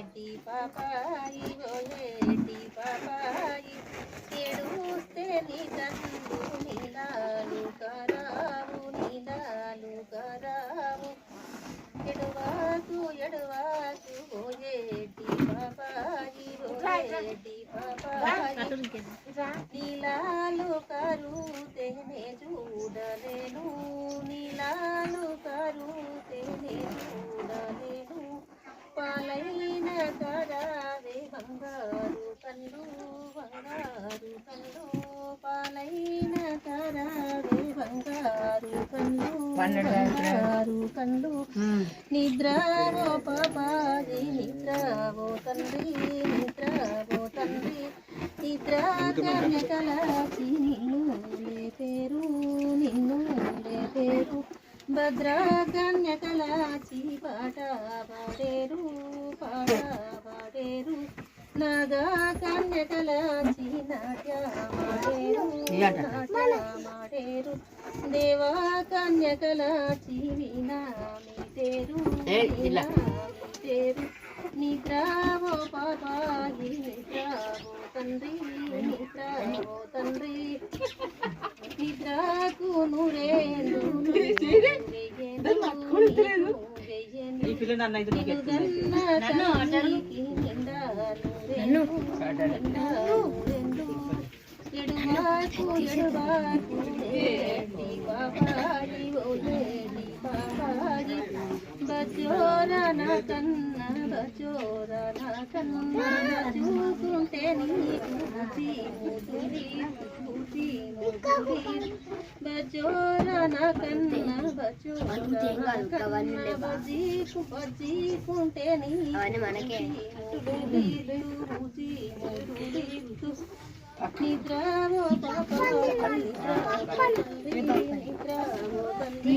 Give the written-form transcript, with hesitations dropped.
ఏటి పాపాయి ఓ ఏటి పాపాయి ఏడుస్తే నీ కన్ను నీలాలు కరావు నీలాలు కరావు ఎడవాకు ఎడవాకు ఓ ఏటి పాపాయి ఓ ఏటి పాపాయి నీలాలు కరుతేనే చూడలేను నీలాలు కరుతేనే చూడలేను పాలైన కరావే బంగారు కళ్ళు బంగారు కళ్ళు పాలైన కరావే బంగారు కళ్ళు బంగారు కళ్ళు నిద్రవో పాపాయి నిద్రవో తండ్రి నిద్రవో తండ్రి నిద్ర కన్యకలాచి నిన్ను లేపేరు నిన్ను లేపేరు భద్ర కన్యకలాచి పాట పాడేరు పాట పాడేరు నాగా కన్యకలాచి నాట్యమాడేరు నాట్యమాడేరు దేవా కన్యకలాచి వీణా మీటేరు వీణా మీటేరు నిద్రవో పాపాయి నిద్రవో తండ్రి నిద్రవో తండ్రి నిద్రకు నూరేందు ఎడువాకు ఎడువాకు పాపాయి ఓ ఏడి పాపాయి బజోరా నా కన్న బజోరా నా కన్న చూసుకుంటే నీకు బుద్ధి ముదురి బుద్ధి ముదురి బజోరా నా కన్న బజోరా నా కన్న బజీకు బజీకుంటే నీకు బుద్ధి ముదురి నిద్రవో పాపాయి నిద్రవో తండ్రి నిద్రవో తండ్రి